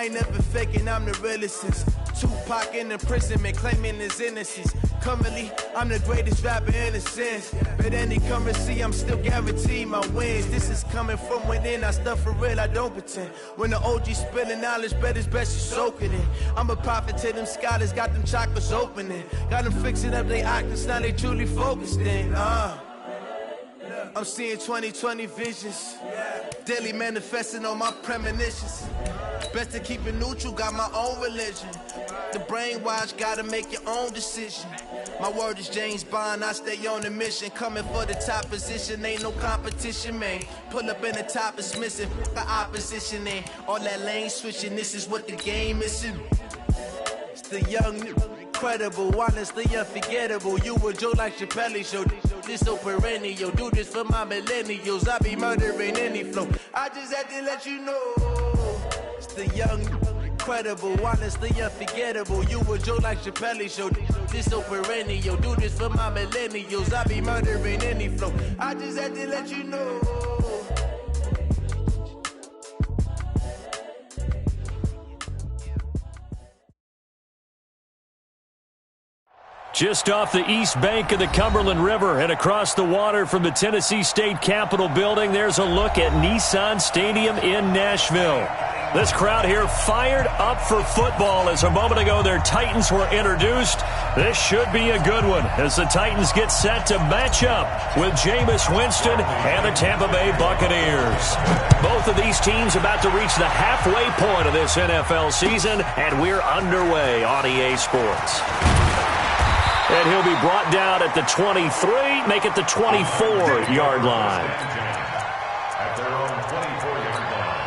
I ain't never faking, I'm the realest since Tupac in imprisonment, claiming his innocence. Currently, I'm the greatest rapper in a sense. But any currency, I'm still guaranteed my wins. This is coming from within, I stuff for real, I don't pretend. When the OG spilling knowledge, bet it's best you soak it in. I'm a prophet to them scholars, got them chakras opening. Got them fixing up they octaves, now they truly focused in. I'm seeing 2020 visions. Daily manifesting on my premonitions. Best to keep it neutral, got my own religion. The brainwash, gotta make your own decision. My word is James Bond, I stay on a mission. Coming for the top position, ain't no competition, man. Pull up in the top is missing, the opposition ain't. All that lane switching, this is what the game is. It's the young, incredible, honestly unforgettable. You a Joe like Chappelle show. This so perennial, do this for my millennials. I be murdering any flow. I just had to let you know. It's the young, incredible, honestly unforgettable. You a Joe like Chappelle show. This so perennial, do this for my millennials. I be murdering any flow. I just had to let you know. Just off the east bank of the Cumberland River and across the water from the Tennessee State Capitol building, there's a look at Nissan Stadium in Nashville. This crowd here fired up for football as a moment ago their Titans were introduced. This should be a good one as the Titans get set to match up with Jameis Winston and the Tampa Bay Buccaneers. Both of these teams about to reach the halfway point of this NFL season, and we're underway on EA Sports. And he'll be brought down at the 23, make it the 24-yard line. At their own 24-yard line.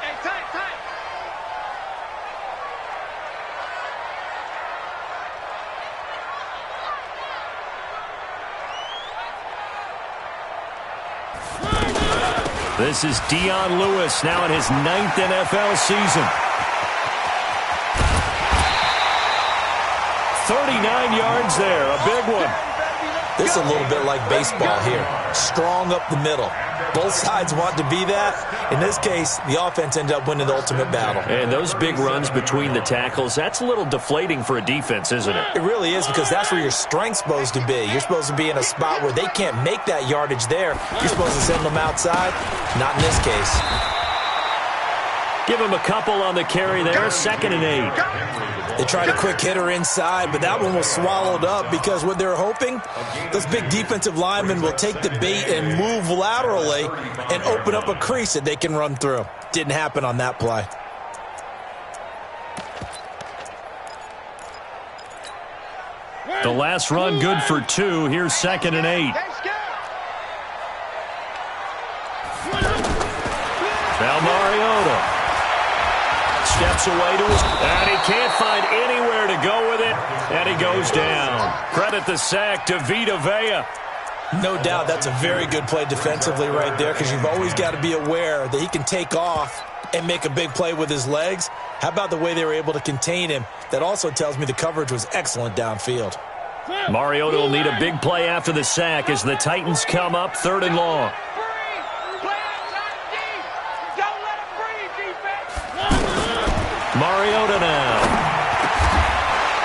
Hey, tight. This is Dion Lewis now in his 9th NFL season. 39 yards there, a big one. This is a little bit like baseball here. Strong up the middle. Both sides want to be that. In this case, the offense ended up winning the ultimate battle. And those big runs between the tackles, that's a little deflating for a defense, isn't it? It really is, because that's where your strength's supposed to be. You're supposed to be in a spot where they can't make that yardage there. You're supposed to send them outside. Not in this case. Give him a couple on the carry there, 2nd and 8. They tried a quick hitter inside, but that one was swallowed up because what they're hoping, those big defensive linemen will take the bait and move laterally and open up a crease that they can run through. Didn't happen on that play. The last run good for 2. Here's 2nd and 8. Now Mariota steps away to his, and he can't find anywhere to go with it, and he goes down. Credit the sack to Vita Vea. No doubt that's a very good play defensively right there, because you've always got to be aware that he can take off and make a big play with his legs. How about the way they were able to contain him? That also tells me the coverage was excellent downfield. Mariota will need a big play after the sack as the Titans come up 3rd and long. Mariota now.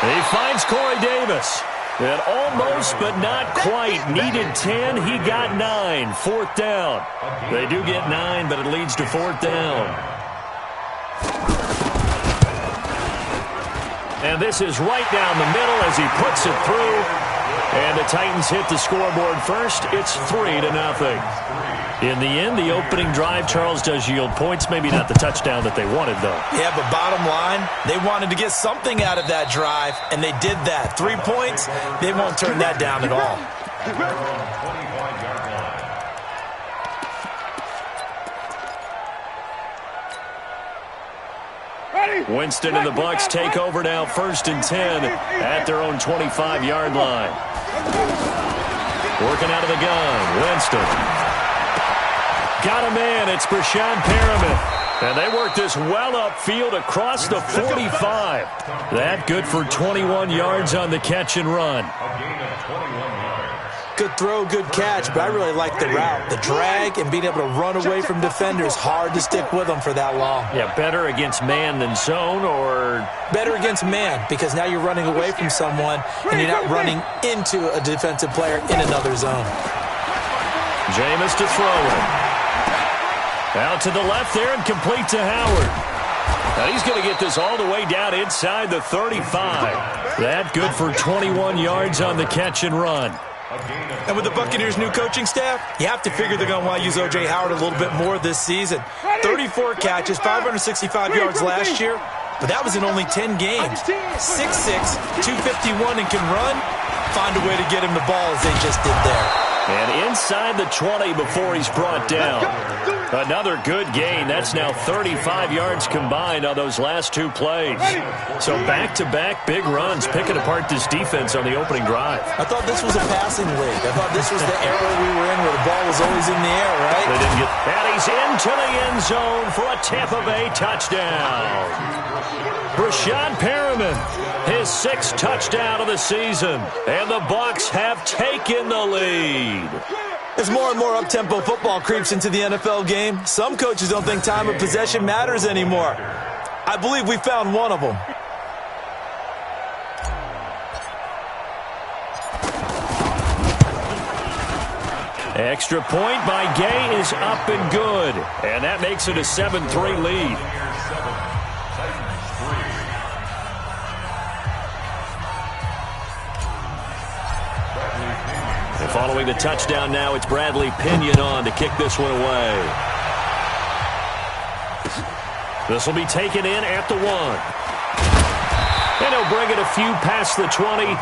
He finds Corey Davis. And almost, but not quite. Needed 10. He got 9. 4th down. They do get 9, but it leads to 4th down. And this is right down the middle as he puts it through. And the Titans hit the scoreboard first. It's 3-0. In the end, the opening drive, Charles, does yield points. Maybe not the touchdown that they wanted, though. Yeah, but bottom line, they wanted to get something out of that drive, and they did that. 3 points, they won't turn that down at all. Winston and the Bucs take over now 1st and 10 at their own 25-yard line. Working out of the gun, Winston. Got a man, it's Brashad Perriman. And they work this well upfield across the 45. That good for 21 yards on the catch and run. Good throw, good catch, but I really like the route. The drag and being able to run away from defenders, hard to stick with them for that long. Yeah, better against man than zone, or? Better against man, because now you're running away from someone and you're not running into a defensive player in another zone. Jameis to throw it. Out to the left there and complete to Howard. Now he's going to get this all the way down inside the 35. That good for 21 yards on the catch and run. And with the Buccaneers' new coaching staff, you have to figure they're going to want to use O.J. Howard a little bit more this season. 34 catches, 565 yards last year, but that was in only 10 games. 6'6", 251, and can run. Find a way to get him the ball as they just did there. And inside the 20 before he's brought down. Another good gain. That's now 35 yards combined on those last two plays. So back-to-back big runs, picking apart this defense on the opening drive. I thought this was a passing league. I thought this was the era we were in where the ball was always in the air, right? They didn't get. And he's into the end zone for a Tampa Bay touchdown. Brashad Perriman, his 6th touchdown of the season. And the Bucs have taken the lead. As more and more up-tempo football creeps into the NFL game, some coaches don't think time of possession matters anymore. I believe we found one of them. Extra point by Gay is up and good. And that makes it a 7-3 lead. And following the touchdown now, it's Bradley Pinion on to kick this one away. This will be taken in at the 1. And he'll bring it a few past the 20.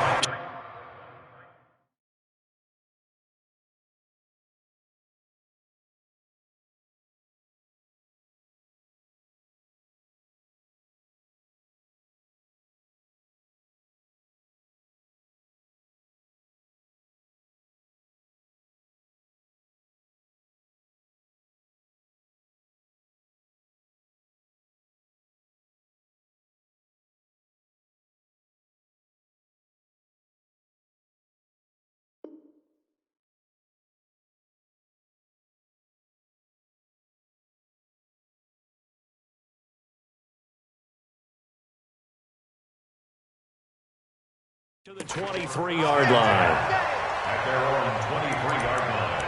To the 23-yard line. At their own 23-yard line.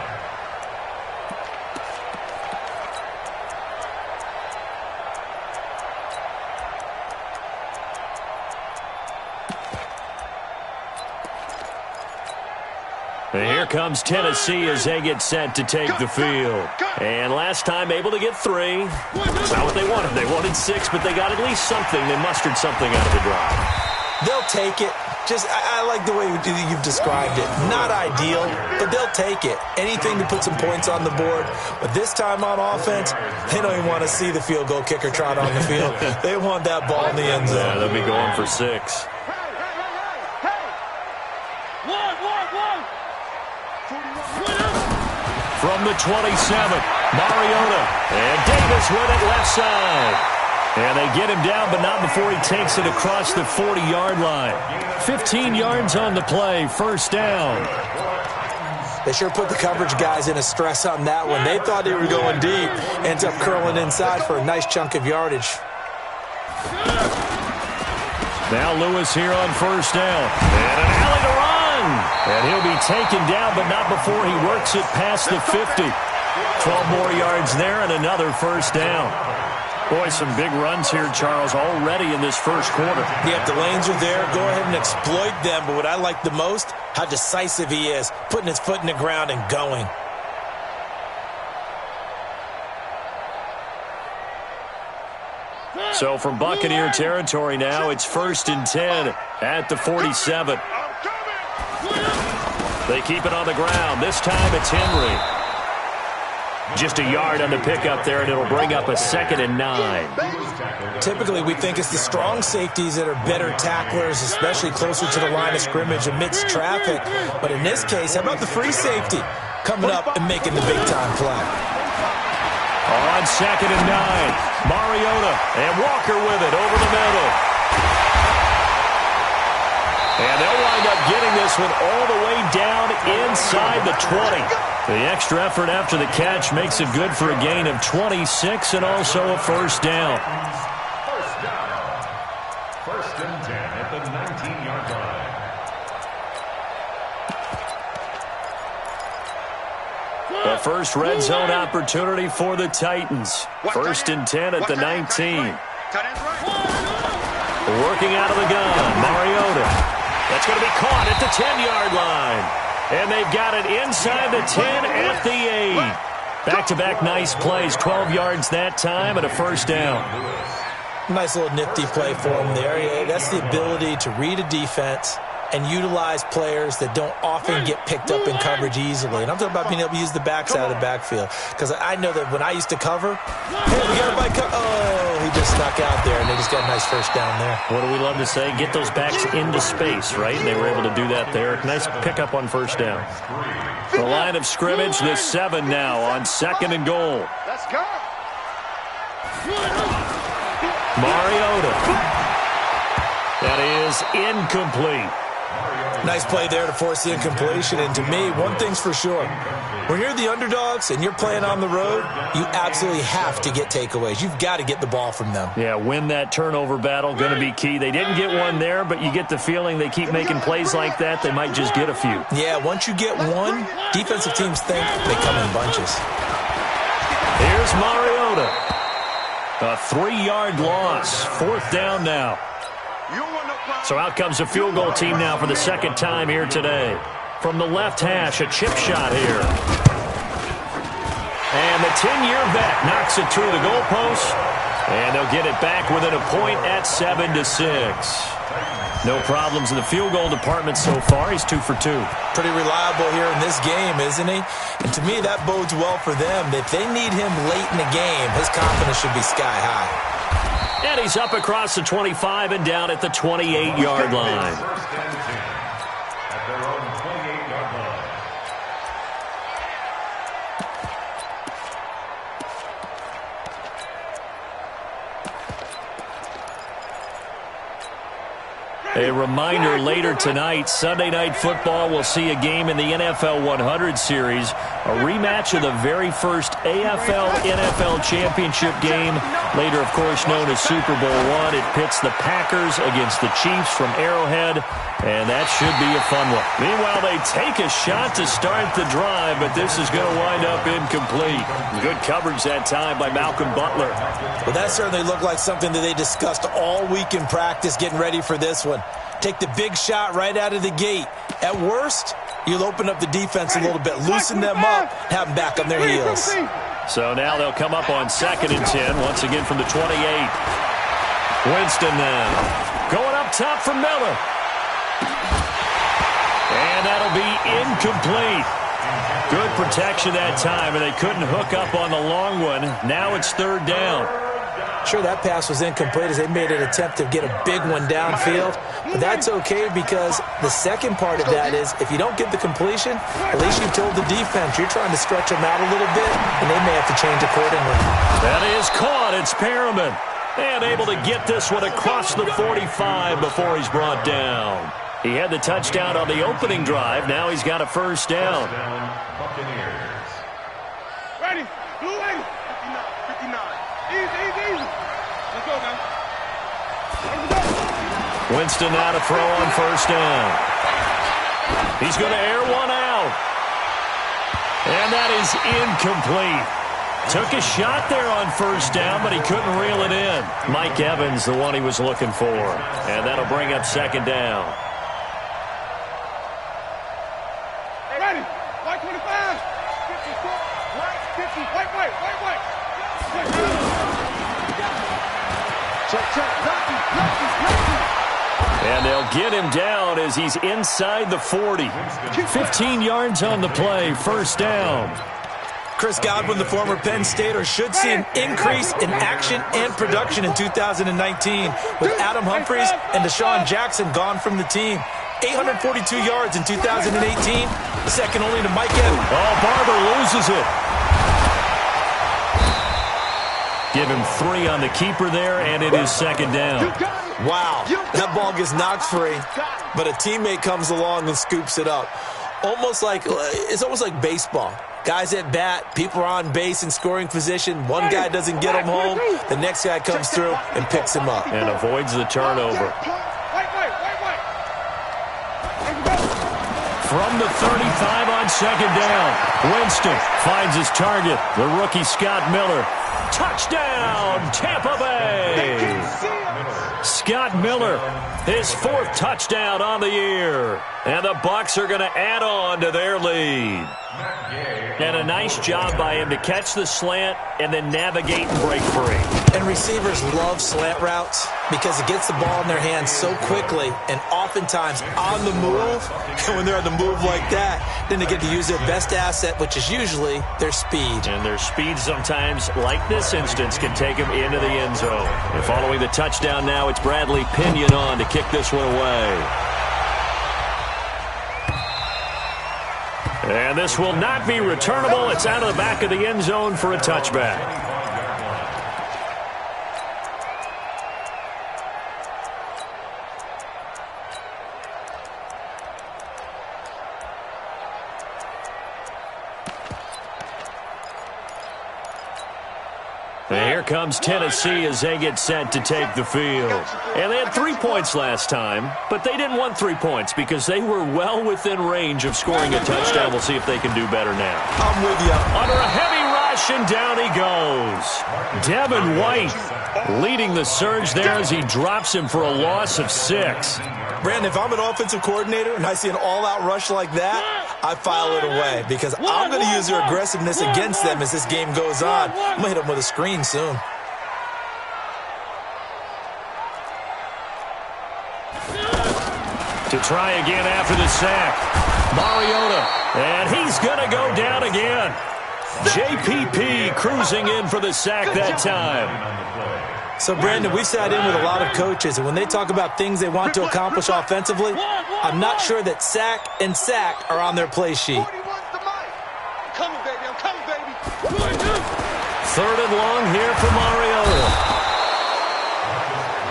And here comes Tennessee as they get set to take the field. And last time able to get 3. It's not what they wanted. They wanted 6, but they got at least something. They mustered something out of the drive. They'll take it. I like the way you've described it. Not ideal, but they'll take it. Anything to put some points on the board. But this time on offense, they don't even want to see the field goal kicker trot on the field. They want that ball in the end zone. Yeah, they'll be going for 6. From the 27, Mariota. And Davis with it left side. And they get him down, but not before he takes it across the 40-yard line. 15 yards on the play, first down. They sure put the coverage guys in a stress on that one. They thought they were going deep. Ends up curling inside for a nice chunk of yardage. Now Lewis here on first down. And an alley to run. And he'll be taken down, but not before he works it past the 50. 12 more yards there and another first down. Boy, some big runs here, Charles, already in this first quarter. Yep, the lanes are there. Go ahead and exploit them. But what I like the most, how decisive he is, putting his foot in the ground and going. So from Buccaneer territory now, it's 1st and 10 at the 47. They keep it on the ground. This time it's Henry. Just a yard on the pickup there, and it'll bring up a 2nd and 9. Typically, we think it's the strong safeties that are better tacklers, especially closer to the line of scrimmage amidst traffic. But in this case, how about the free safety coming up and making the big-time play? On on 2nd and 9. Mariota and Walker with it over the middle. And they'll wind up getting this one all the way down inside the 20. The extra effort after the catch makes it good for a gain of 26 and also a first down. First and 10 at the 19-yard line. The first red zone opportunity for the Titans. First and 10 at the 19. Working out of the gun, Mariota. That's going to be caught at the 10-yard line. And they've got it inside the 10 at the 8. Back-to-back nice plays, 12 yards that time and a first down. Nice little nifty play for him there. That's the ability to read a defense and utilize players that don't often get picked up in coverage easily. And I'm talking about being able to use the backside of the backfield. Because I know that when I used to cover, hey, we got a bike. Oh, he just snuck out there, and they just got a nice first down there. What do we love to say? Get those backs into space, right? And they were able to do that there. Nice pickup on first down. The line of scrimmage, the 7 now on 2nd and goal. Let's go. Mariota. That is incomplete. Nice play there to force the incompletion. And to me, one thing's for sure. When you're the underdogs and you're playing on the road, you absolutely have to get takeaways. You've got to get the ball from them. Yeah, win that turnover battle, going to be key. They didn't get one there, but you get the feeling they keep making plays like that, they might just get a few. Yeah, once you get one, defensive teams think they come in bunches. Here's Mariota. A 3-yard loss. 4th down now. So out comes a field goal team now for the second time here today. From the left hash, a chip shot here. And the 10-year vet knocks it through the goalpost. And they'll get it back within a point at 7-6. No problems in the field goal department so far. He's 2 for 2. Pretty reliable here in this game, isn't he? And to me, that bodes well for them. If they need him late in the game, his confidence should be sky high. And he's up across the 25 and down at the 28-yard line. First and 10 at their own 28-yard line. A reminder later tonight, Sunday Night Football will see a game in the NFL 100 series, a rematch of the very first AFL-NFL championship game, later, of course, known as Super Bowl I. It pits the Packers against the Chiefs from Arrowhead, and that should be a fun one. Meanwhile, they take a shot to start the drive, but this is going to wind up incomplete. Good coverage that time by Malcolm Butler. Well, that certainly looked like something that they discussed all week in practice getting ready for this one. Take the big shot right out of the gate. At worst, you'll open up the defense a little bit, loosen them up, have them back on their heels. So now they'll come up on 2nd and 10, once again from the 28. Winston then going up top for Miller. And that'll be incomplete. Good protection that time, and they couldn't hook up on the long one. Now it's 3rd down. Sure, that pass was incomplete as they made an attempt to get a big one downfield. But that's okay because the second part of that is if you don't get the completion, at least you've told the defense you're trying to stretch them out a little bit, and they may have to change accordingly. That is caught. It's Perriman. And able to get this one across the 45 before he's brought down. He had the touchdown on the opening drive. Now he's got a first down. Buccaneers. Ready? Blue 80. 59. Easy. Let's go, man. Winston now to throw on first down. He's going to air one out. And that is incomplete. Took a shot there on first down, but he couldn't reel it in. Mike Evans, the one he was looking for. And that'll bring up 2nd down. Ready? White 25. 50. White. Check. And they'll get him down as he's inside the 40. 15 yards on the play, first down. Chris Godwin, the former Penn Stater, should see an increase in action and production in 2019 with Adam Humphries and Deshaun Jackson gone from the team. 842 yards in 2018, second only to Mike Evans. Oh, Barber loses it. Give him 3 on the keeper there, and it is second down. Wow, that ball gets knocked free, but a teammate comes along and scoops it up. It's almost like baseball. Guys at bat, people are on base in scoring position. One guy doesn't get him home. The next guy comes through and picks him up. And avoids the turnover. From the 35 on second down, Winston finds his target, the rookie Scott Miller. Touchdown, Tampa Bay! Scott Miller, his 4th touchdown on the year. And the Bucs are going to add on to their lead. And a nice job by him to catch the slant and then navigate and break free. And receivers love slant routes because it gets the ball in their hands so quickly and oftentimes on the move. And when they're on the move like that, then they get to use their best asset, which is usually their speed. And their speed sometimes, like this instance, can take them into the end zone. And following the touchdown now, it's Bradley Pinion on to kick this one away. And this will not be returnable. It's out of the back of the end zone for a touchback. And here comes Tennessee as they get set to take the field. And they had 3 points last time, but they didn't want 3 points because they were well within range of scoring a touchdown. We'll see if they can do better now. I'm with you. Under a heavy rush, and down he goes. Devin White leading the surge there as he drops him for a loss of 6. Brandon, if I'm an offensive coordinator and I see an all-out rush like that, I file it away because I'm going to use their aggressiveness against them as this game goes on. I'm going to hit them with a screen soon. To try again after the sack. Mariota, and he's going to go down again. JPP cruising in for the sack that time. So, Brandon, we've sat in with a lot of coaches, and when they talk about things they want to accomplish offensively, I'm not sure that sack and sack are on their play sheet. I'm coming, baby. I'm coming, baby. 3rd and long here for Mariota.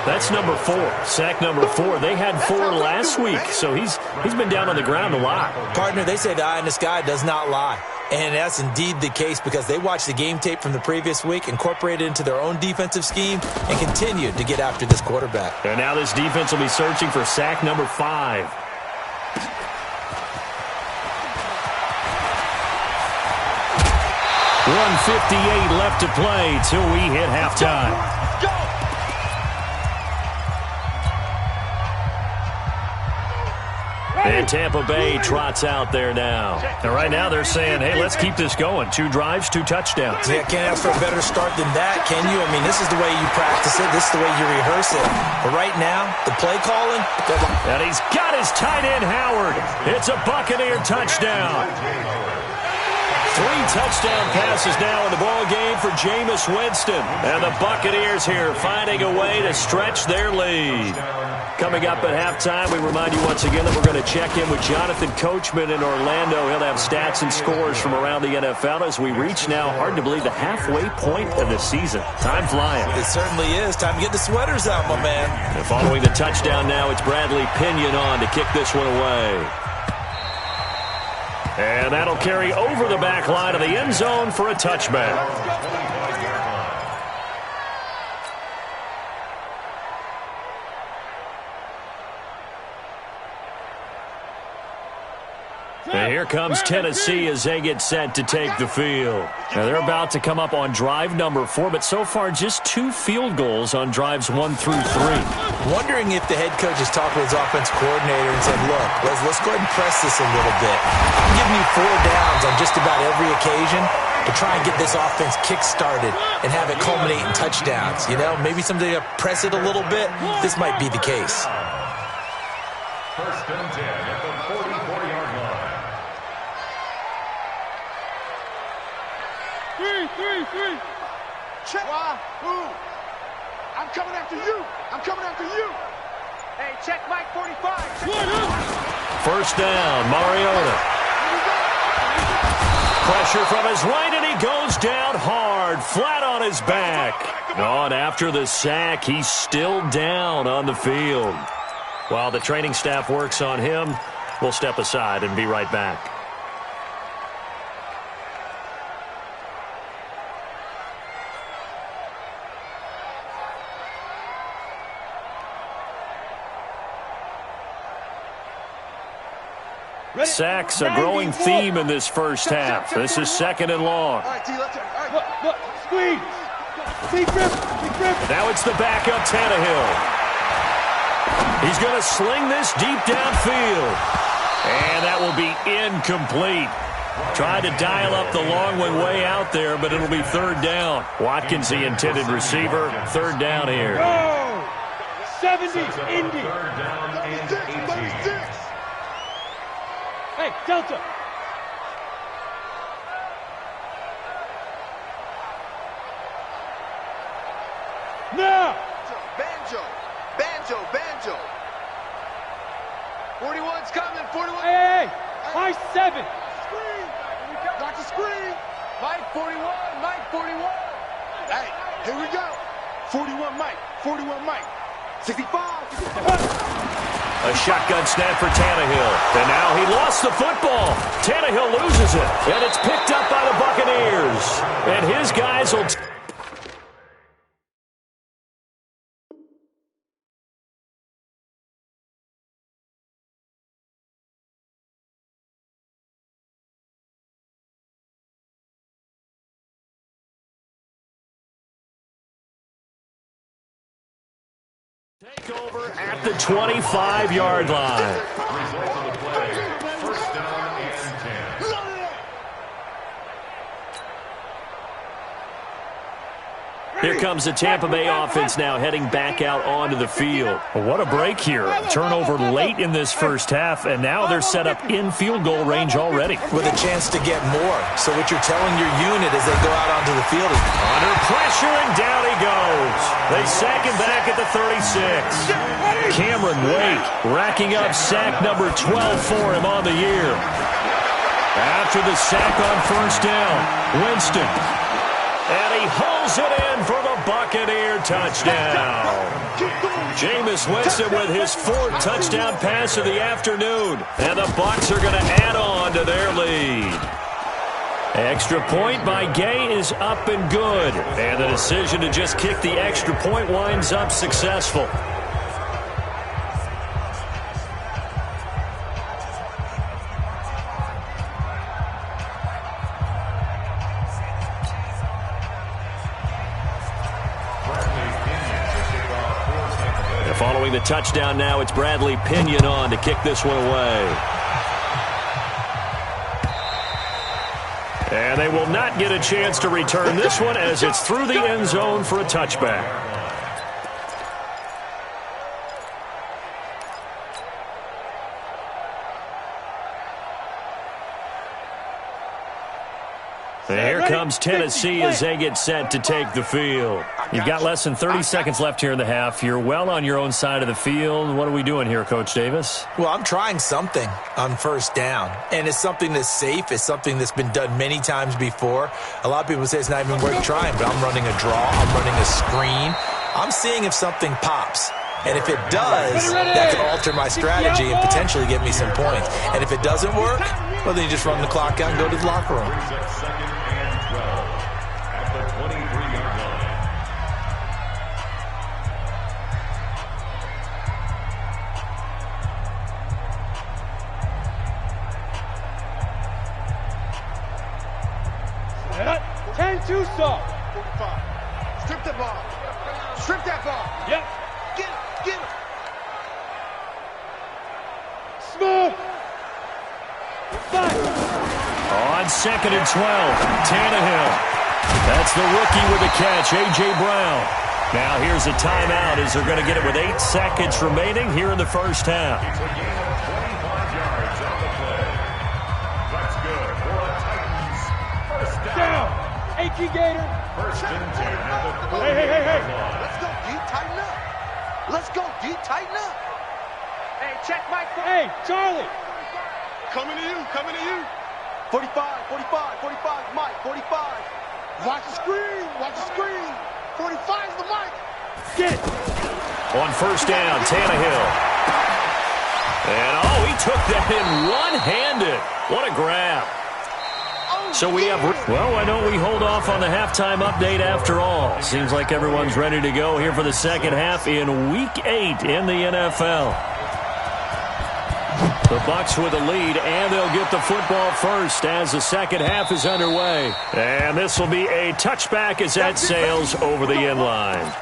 That's number 4. Sack number 4. They had 4 last week, so he's been down on the ground a lot. Partner, they say the eye in the sky does not lie. And that's indeed the case because they watched the game tape from the previous week, incorporated it into their own defensive scheme, and continued to get after this quarterback. And now this defense will be searching for sack number 5. 1:58 left to play till we hit halftime. And Tampa Bay trots out there now. And right now they're saying, hey, let's keep this going. 2 drives, 2 touchdowns. Yeah, can't ask for a better start than that, can you? I mean, this is the way you practice it. This is the way you rehearse it. But right now, the play calling. And he's got his tight end, Howard. It's a Buccaneer touchdown. 3 touchdown passes now in the ball game for Jameis Winston. And the Buccaneers here finding a way to stretch their lead. Coming up at halftime, we remind you once again that we're going to check in with Jonathan Coachman in Orlando. He'll have stats and scores from around the NFL as we reach now, hard to believe, the halfway point of the season. Time flying. It certainly is. Time to get the sweaters out, my man. And following the touchdown now, it's Bradley Pinion on to kick this one away. And that'll carry over the back line of the end zone for a touchback. And here comes Tennessee as they get set to take the field. Now they're about to come up on drive number 4, but so far just 2 field goals on drives 1 through 3. Wondering if the head coach has talked with his offense coordinator and said, look, let's go ahead and press this a little bit. I'm giving you 4 downs on just about every occasion to try and get this offense kick-started and have it culminate in touchdowns. You know, maybe somebody to press it a little bit. This might be the case. 1st and 10 at the 44-yard line. 3. Check. Why? Who? I'm coming after you. I'm coming after you. Hey, check Mike 45. First down, Mariota. Pressure from his right, and he goes down hard, flat on his back. Oh, and after the sack, he's still down on the field. While the training staff works on him, we'll step aside and be right back. Sacks, a growing theme in this first half. This is 2nd and long. Look, squeeze. Big grip. Now it's the backup Tannehill. He's going to sling this deep downfield. And that will be incomplete. Tried to dial up the long one way out there, but it'll be 3rd down. Watkins, the intended receiver. 3rd down here. Go! 70, Indy. 3rd down and 18. Hey, Delta. Now. Banjo. 41's coming. 41. Hey. High 7. Screen. Got the screen. Mike 41. Hey, here we go. 41 Mike. 65. A shotgun snap for Tannehill. And now he lost the football. Tannehill loses it. And it's picked up by the Buccaneers. And his guys will... Take over at the 25-yard line. Result of the play, 1st down and 10. Here comes the Tampa Bay offense now heading back out onto the field. What a break here. Turnover late in this first half, and now they're set up in field goal range already. With a chance to get more. So what you're telling your unit as they go out onto the field is... Under pressure, and down he goes. They sack him back at the 36. Cameron Wake racking up sack number 12 for him on the year. After the sack on 1st down, Winston. And he hauls it in for the Buccaneer touchdown. Jameis Winston with his 4th touchdown pass of the afternoon. And the Bucs are going to add on to their lead. Extra point by Gay is up and good. And the decision to just kick the extra point winds up successful. Following the touchdown now, it's Bradley Pinion on to kick this one away. And they will not get a chance to return this one as it's through the end zone for a touchback. Here comes Tennessee as they get set to take the field. You've got less than 30 seconds left here in the half. You're well on your own side of the field. What are we doing here, Coach Davis? Well, I'm trying something on 1st down, and it's something that's safe. It's something that's been done many times before. A lot of people say it's not even worth trying, but I'm running a draw. I'm running a screen. I'm seeing if something pops. And if it does, that can alter my strategy and potentially get me some points. And if it doesn't work, well, then you just run the clock out and go to the locker room. 2nd and 12 at the 23-yard line. Ten too soft. 45. Strip the ball. Strip that ball. Yep. Get him. Smooth. 5. On 2nd and 12, Tannehill. That's the rookie with the catch, A.J. Brown. Now here's a timeout as they're going to get it with 8 seconds remaining here in the first half. It's a gain of 25 yards on the play. That's good for the Titans. 1st down. 18 Gator. 1st and 10 at the 40 Hey. Let's go deep, tighten up. Let's go deep, tighten up. Hey, check Mike. Hey, Charlie. Coming to you. 45, 45, 45, Mike, 45. Watch the screen, watch the screen. 45 is the mic. Get it. On first down, Tannehill. And, he took that in one-handed. What a grab. So we have, why don't we hold off on the halftime update after all? Seems like everyone's ready to go here for the second half in Week 8 in the NFL. The Bucs with a lead, and they'll get the football first as the second half is underway. And this will be a touchback as that sails over the end line.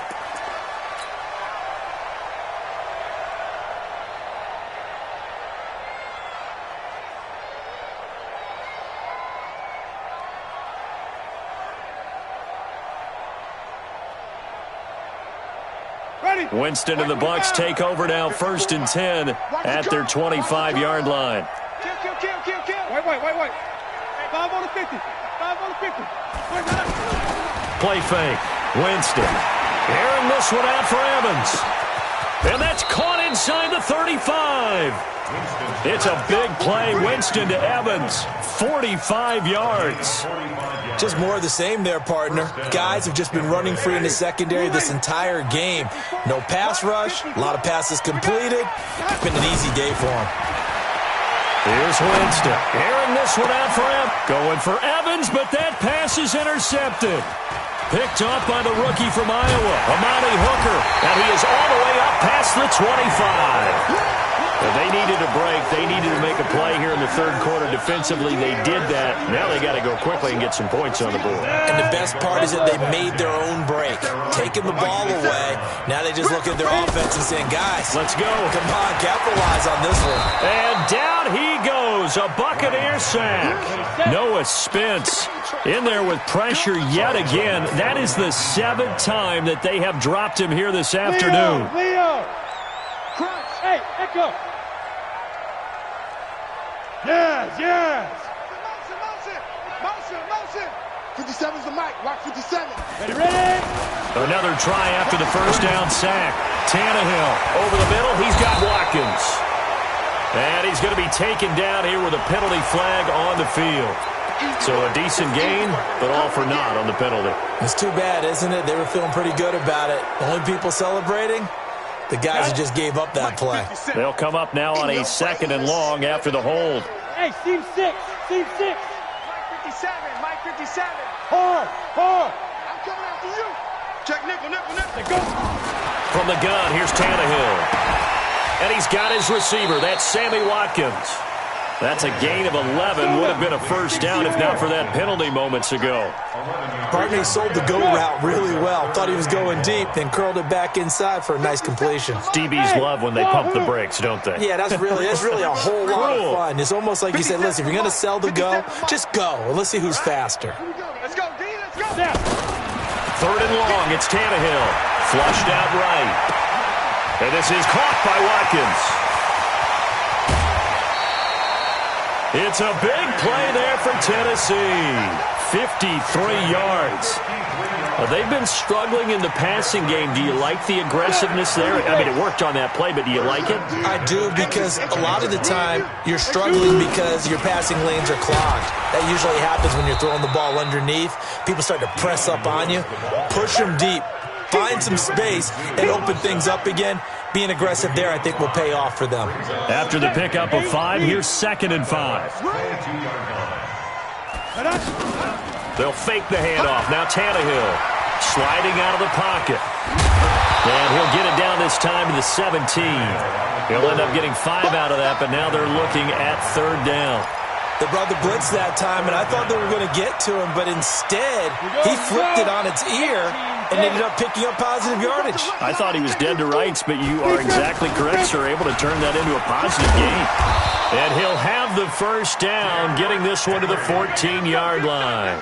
Winston and the Bucs take over now, 1st and 10 at their 25-yard line. Wait. 5 on the 50. 5 on the 50. Play fake. Winston. Airing this one out for Evans. And that's caught inside the 35. It's a big play. Winston to Evans. 45 yards. Just more of the same there, partner. Guys have just been running free in the secondary this entire game. No pass rush, a lot of passes completed. It's been an easy day for him. Here's Winston. Airing this one out for him. Going for Evans, but that pass is intercepted. Picked up by the rookie from Iowa, Amani Hooker. And he is all the way up past the 25. If they needed a break, they needed to make a play here in the third quarter. Defensively, they did that. Now they got to go quickly and get some points on the board. And the best part is that they made their own break. Taking the ball away. Now they just look at their offense and saying, guys, let's go. Come on, capitalize on this one. And down he goes. A Buccaneer sack. Noah Spence in there with pressure yet again. That is the 7th time that they have dropped him here this afternoon. Leo. Crunch. Hey, Echo. Yes. Motion. 57's the mic. Watch 57. Ready? Another try after the first down sack. Tannehill over the middle. He's got Watkins. And he's going to be taken down here with a penalty flag on the field. So a decent gain, but all for naught on the penalty. It's too bad, isn't it? They were feeling pretty good about it. Only people celebrating? The guys who just gave up that play. They'll come up now on a 2nd and long after the hold. Hey, Team 6. Mike 57. Hard. I'm coming after you. Check nickel. Go. From the gun, here's Tannehill. And he's got his receiver. That's Sammy Watkins. That's a gain of 11. Would have been a first down if not for that penalty moments ago. Partner sold the go route really well. Thought he was going deep, then curled it back inside for a nice completion. DBs love when they pump the brakes, don't they? Yeah, that's really a whole lot of fun. It's almost like you said, listen, if you're going to sell the go, just go. And let's see who's faster. Let's go, D. Let's go. 3rd and long. It's Tannehill. Flushed out right. And this is caught by Watkins. It's a big play there for Tennessee. 53 yards. They've been struggling in the passing game. Do you like the aggressiveness there? I mean, it worked on that play, but do you like it? I do, because a lot of the time you're struggling because your passing lanes are clogged. That usually happens when you're throwing the ball underneath. People start to press up on you. Push them deep. Find some space and open things up again. Being aggressive there, I think, will pay off for them. After the pickup of 5, here's 2nd and 5. They'll fake the handoff. Now Tannehill sliding out of the pocket. And he'll get it down this time to the 17. He'll end up getting 5 out of that, but now they're looking at 3rd down. They brought the blitz that time, and I thought they were going to get to him, but instead, he flipped it on its ear and ended up picking up positive yardage. I thought he was dead to rights, but you are exactly correct, sir. Able to turn that into a positive gain. And he'll have the first down, getting this one to the 14-yard line.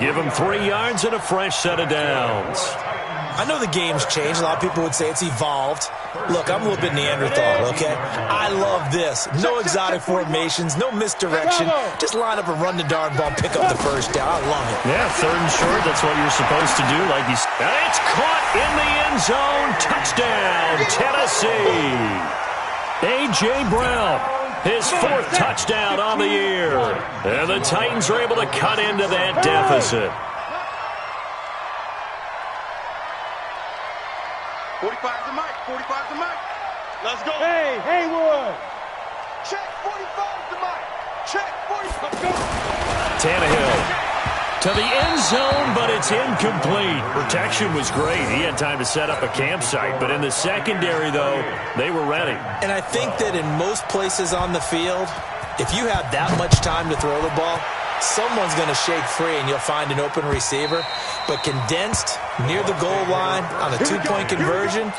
Give him 3 yards and a fresh set of downs. I know the game's changed. A lot of people would say it's evolved. Look, I'm a little bit Neanderthal, okay? I love this. No exotic formations, no misdirection. Just line up and run the darn ball, pick up the first down. I love it. Yeah, 3rd and short, that's what you're supposed to do. Like he's, and it's caught in the end zone. Touchdown, Tennessee. A.J. Brown. His fourth touchdown on the year. And the Titans are able to cut into that deficit. 45's the mic. 45's the mic. Let's go. Hey, Haywood. Check 45's the mic. Check 45. Let's go. Tannehill to the end zone, but it's incomplete. Protection was great. He had time to set up a campsite, but in the secondary, though, they were ready. And I think that in most places on the field, if you have that much time to throw the ball, someone's going to shake free and you'll find an open receiver. But condensed near the goal line on a two-point conversion,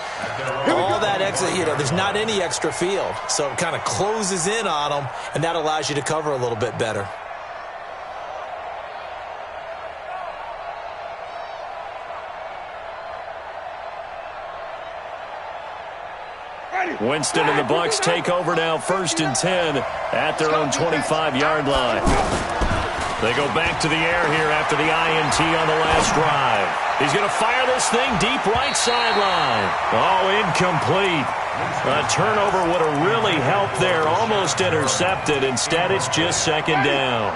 all that extra, there's not any extra field. So it kind of closes in on them, and that allows you to cover a little bit better. Winston and the Bucs take over now, 1st and 10 at their own 25-yard line. They go back to the air here after the INT on the last drive. He's going to fire this thing deep right sideline. Oh, incomplete. A turnover would have really helped there. Almost intercepted. Instead, it's just 2nd down.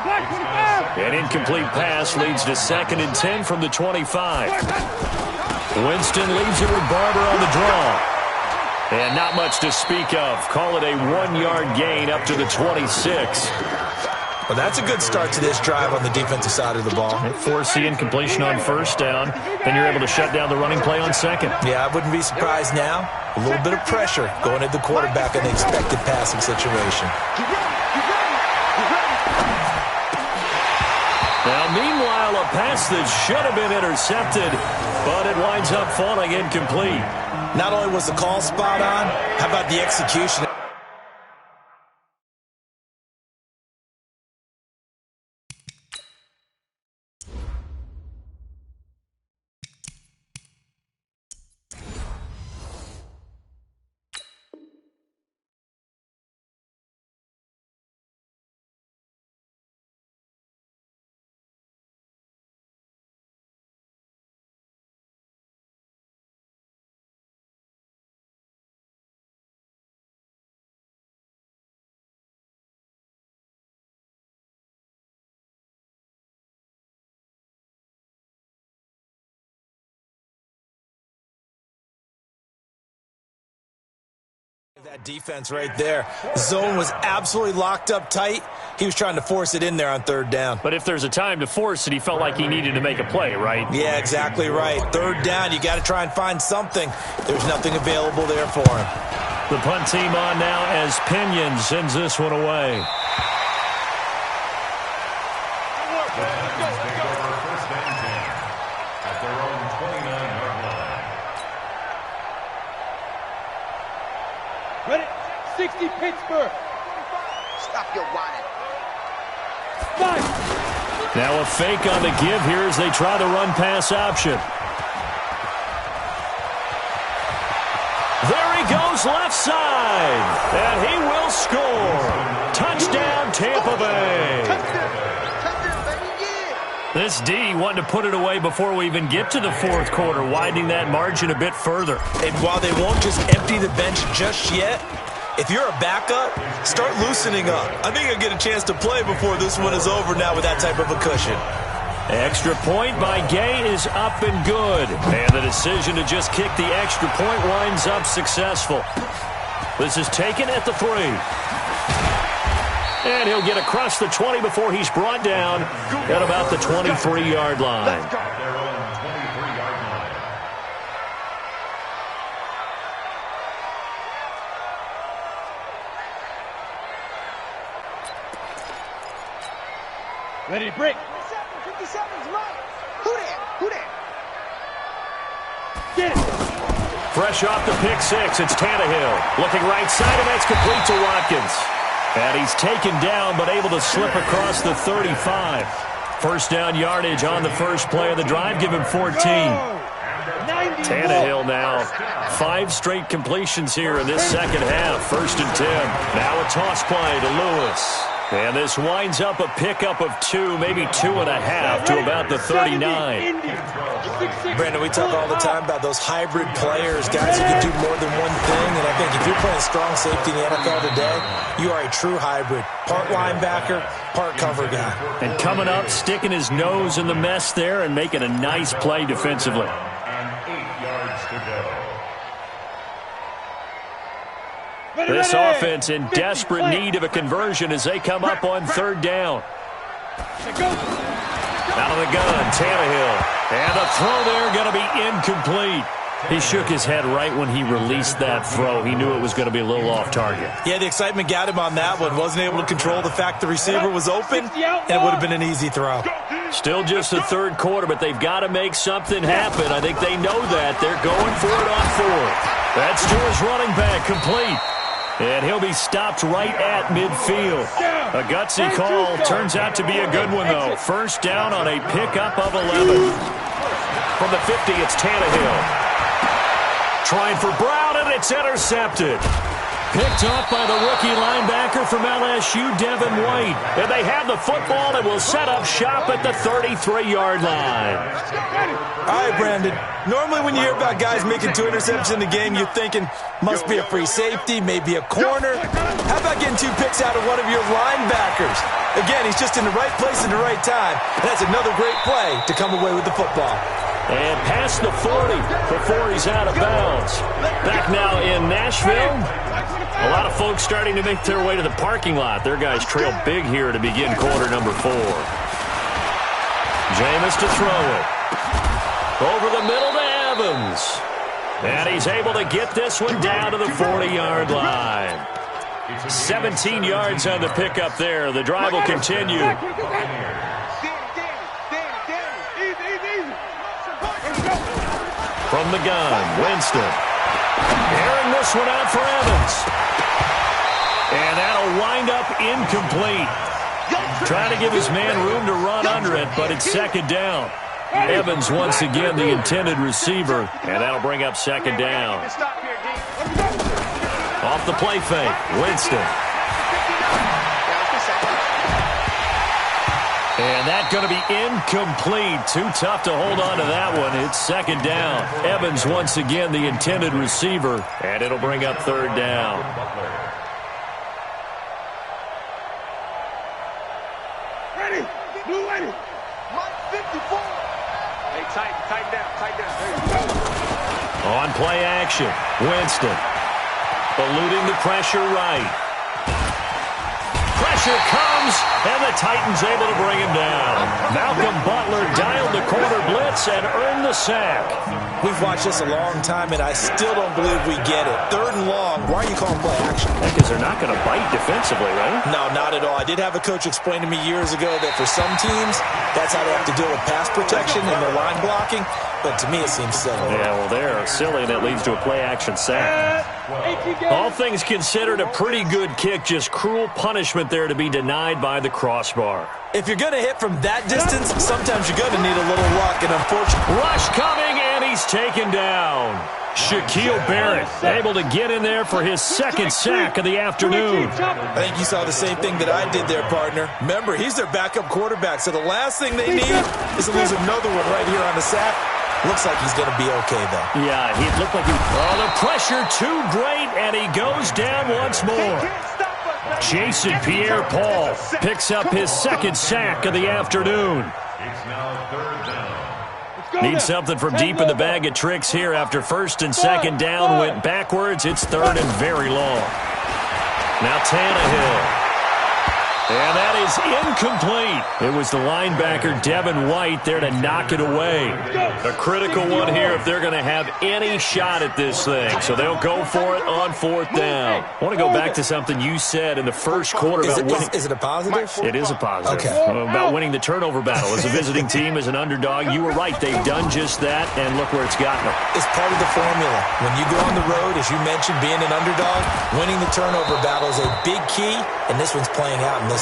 An incomplete pass leads to 2nd and 10 from the 25. Winston leaves it with Barber on the draw. And not much to speak of. Call it a 1-yard gain up to the 26. Well, that's a good start to this drive on the defensive side of the ball. Force the incompletion on 1st down. Then you're able to shut down the running play on 2nd. Yeah, I wouldn't be surprised now. A little bit of pressure going at the quarterback in the expected passing situation. Now, meanwhile, a pass that should have been intercepted, but it winds up falling incomplete. Not only was the call spot on, how about the execution? That defense right there. Zone was absolutely locked up tight. He was trying to force it in there on 3rd down. But if there's a time to force it, he felt like he needed to make a play, right? Yeah, exactly right. 3rd down, you got to try and find something. There's nothing available there for him. The punt team on now as Pinion sends this one away. Ready? 60 Pittsburgh. Stop your whining. Now a fake on the give here as they try the run-pass option. There he goes left side. And he will score. Touchdown, Tampa Bay. This D wanting to put it away before we even get to the 4th quarter, widening that margin a bit further. And while they won't just empty the bench just yet, if you're a backup, start loosening up. I think you'll get a chance to play before this one is over now with that type of a cushion. Extra point by Gay is up and good. And the decision to just kick the extra point winds up successful. This is taken at the 3. And he'll get across the 20 before he's brought down at about the 23-yard line. Ready to break. 57's right. Who that? Get it. Fresh off the pick 6, it's Tannehill. Looking right side, and that's complete to Watkins. And he's taken down, but able to slip across the 35. 1st down yardage on the first play of the drive. Give him 14. Tannehill now. 5 straight completions here in this 2nd half. 1st and 10. Now a toss play to Lewis. And this winds up a pickup of 2, maybe 2.5 to about the 39. Brandon, we talk all the time about those hybrid players, guys who can do more than one thing. And I think if you're playing strong safety in the NFL today, you are a true hybrid. Part linebacker, part cover guy. And coming up, sticking his nose in the mess there and making a nice play defensively. And 8 yards to go. This offense in desperate need of a conversion as they come up on 3rd down. Out of the gun, Tannehill. And the throw there going to be incomplete. He shook his head right when he released that throw. He knew it was going to be a little off target. Yeah, the excitement got him on that one. Wasn't able to control the fact the receiver was open, and it would have been an easy throw. Still just the 3rd quarter, but they've got to make something happen. I think they know that. They're going for it on 4th. That's to his running back, complete. And he'll be stopped right at midfield. A gutsy call. Turns out to be a good one, though. 1st down on a pickup of 11. From the 50, it's Tannehill. Trying for Brown, and it's intercepted. Picked off by the rookie linebacker from LSU, Devin White. And they have the football and will set up shop at the 33-yard line. All right, Brandon. Normally when you hear about guys making 2 interceptions in the game, you're thinking must be a free safety, maybe a corner. How about getting 2 picks out of one of your linebackers? Again, he's just in the right place at the right time. And that's another great play to come away with the football. And past the 40 before he's out of bounds. Back now in Nashville. A lot of folks starting to make their way to the parking lot. Their guys trail big here to begin quarter number 4. Jameis to throw it. Over the middle to Evans. And he's able to get this one down to the 40-yard line. 17 yards on the pickup there. The drive will continue. From the gun, Winston. Airing this one out for Evans. And that'll wind up incomplete. Trying to give his man room to run under it, but it's 2nd down. Evans once again the intended receiver, and that'll bring up 2nd down. Off the play fake, Winston. And that's going to be incomplete. Too tough to hold on to that one. It's 2nd down. Evans once again the intended receiver, and it'll bring up 3rd down. Ready? Blue ready. Mike 54. Hey, tighten down. There you go. On play action, Winston. Eluding the pressure right. Pressure comes, and the Titans able to bring him down. Malcolm Butler dialed the corner blitz and earned the sack. We've watched this a long time, and I still don't believe we get it. 3rd and long. Why are you calling play action? Because they're not going to bite defensively, right? No, not at all. I did have a coach explain to me years ago that for some teams, that's how they have to deal with pass protection and their line blocking. But to me, it seems silly. Yeah, well, they're silly, and it leads to a play-action sack. All things considered, a pretty good kick. Just cruel punishment there to be denied by the crossbar. If you're going to hit from that distance, sometimes you're going to need a little luck. And unfortunately, rush coming, and he's taken down. Shaquille Barrett able to get in there for his 2nd sack of the afternoon. I think you saw the same thing that I did there, partner. Remember, he's their backup quarterback, so the last thing they need is to lose another one right here on the sack. Looks like he's going to be okay, though. Yeah, he looked like he... Oh, the pressure too great, and he goes down once more. Jason Pierre-Paul picks up his 2nd sack of the afternoon. It's now 3rd down. Need something from deep in the bag of tricks here after 1st and 2nd down went backwards. It's 3rd and very long. Now Tannehill. And that is incomplete. It was the linebacker, Devin White, there to knock it away. A critical one here if they're going to have any shot at this thing. So they'll go for it on 4th down. I want to go back to something you said in the 1st quarter about winning. Is it a positive? It is a positive. Okay. About winning the turnover battle. As a visiting team, as an underdog, you were right. They've done just that, and look where it's gotten them. It's part of the formula. When you go on the road, as you mentioned, being an underdog, winning the turnover battle is a big key, and this one's playing out in this one.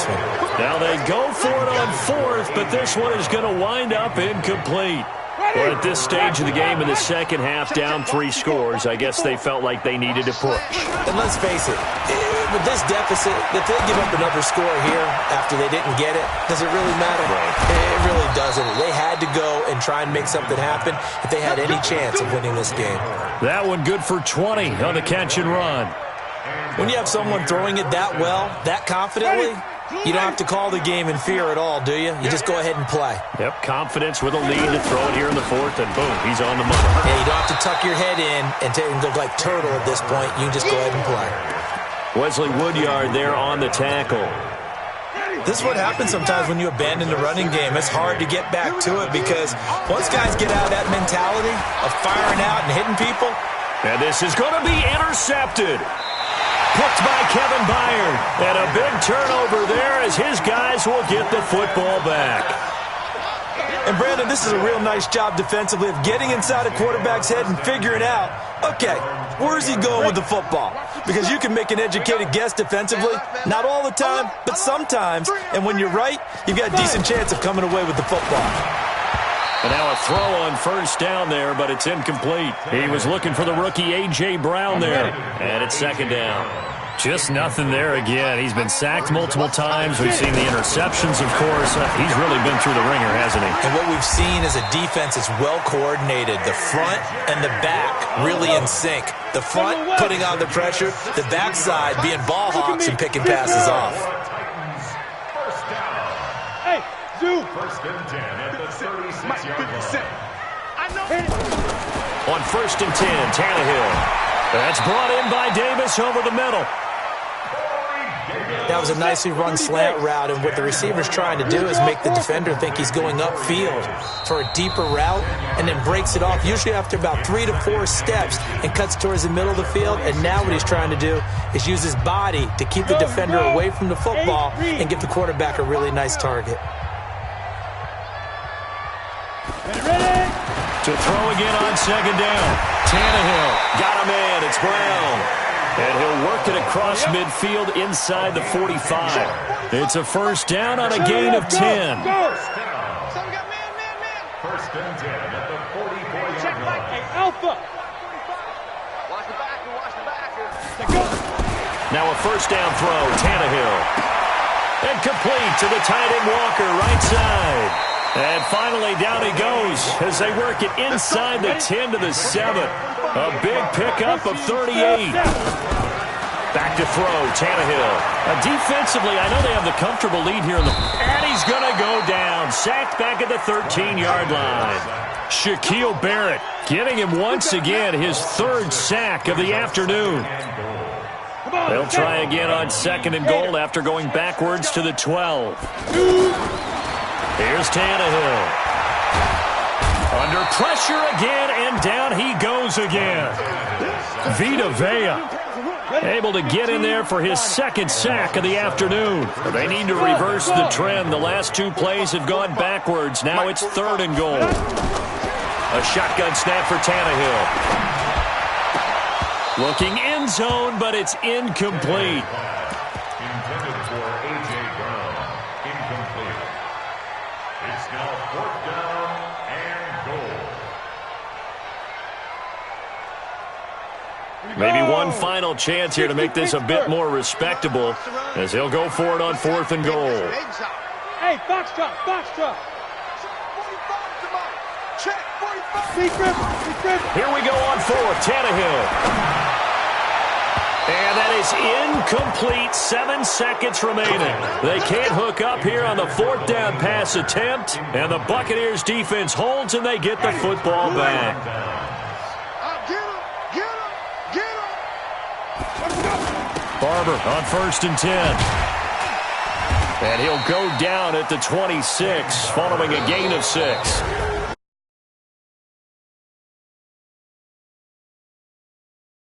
Now they go for it on 4th, but this one is going to wind up incomplete. Well, at this stage of the game in the 2nd half, down 3 scores, I guess they felt like they needed to push. And let's face it, with this deficit, if they give up another score here after they didn't get it, does it really matter? Right. It really doesn't. They had to go and try and make something happen if they had any chance of winning this game. That one good for 20 on the catch and run. When you have someone throwing it that well, that confidently, you don't have to call the game in fear at all, do you? You just go ahead and play. Yep, confidence with a lead to throw it here in the fourth, and boom, he's on the money. Yeah, you don't have to tuck your head in and look like turtle at this point. You can just go ahead and play. Wesley Woodyard there on the tackle. This is what happens sometimes when you abandon the running game. It's hard to get back to it because once guys get out of that mentality of firing out and hitting people. And this is going to be intercepted. Picked by Kevin Byard. And a big turnover there as his guys will get the football back. And, Brandon, this is a real nice job defensively of getting inside a quarterback's head and figuring out, okay, where's he going with the football? Because you can make an educated guess defensively, not all the time, but sometimes. And when you're right, you've got a decent chance of coming away with the football. And now a throw on first down there, but it's incomplete. He was looking for the rookie A.J. Brown there. And it's second down. Just nothing there again. He's been sacked multiple times. We've seen the interceptions, of course. He's really been through the ringer, hasn't he? And what we've seen is a defense that's well coordinated. The front and the back really in sync. The front putting on the pressure. The backside being ball hawks and picking passes off. First down. Hey, Zoo. First and 10 at the 36-yard line. On first and 10, Tannehill. That's brought in by Davis over the middle. That was a nicely run slant route, and what the receiver's trying to do is make the defender think he's going upfield for a deeper route and then breaks it off, usually after about 3 to 4 steps, and cuts towards the middle of the field. And now what he's trying to do is use his body to keep the defender away from the football and give the quarterback a really nice target. To throw again on second down. Tannehill got him in. It's Brown. And he'll work it across midfield inside the 45. It's a first down on a gain of 10. First and 10 at the 44-yard line. Hey, Alpha. Watch the backer, watch the backer. Now a first down throw. Tannehill. And complete to the tight end Walker, right side. And finally, down he goes as they work it inside the 10 to the 7. A big pickup of 38. Back to throw, Tannehill. Defensively, I know they have the comfortable lead here. And he's going to go down. Sacked back at the 13-yard line. Shaquille Barrett getting him once again his third sack of the afternoon. They'll try again on second and goal after going backwards to the 12. Here's Tannehill. Under pressure again, and down he goes again. Vita Vea able to get in there for his second sack of the afternoon. They need to reverse the trend. The last 2 plays have gone backwards. Now it's third and goal. A shotgun snap for Tannehill. Looking end zone, but it's incomplete. Intended for A.J. Brown. Incomplete. It's now fourth down and goal. Maybe one final chance here to make this a bit more respectable as he'll go for it on fourth and goal. Hey, box truck, box truck. Check, 45. Secret. Here we go on fourth. Tannehill. And that is incomplete. 7 seconds remaining. They can't hook up here on the fourth down pass attempt. And the Buccaneers defense holds and they get the football back. Get him. Barber on first and 10. And he'll go down at the 26 following a gain of 6.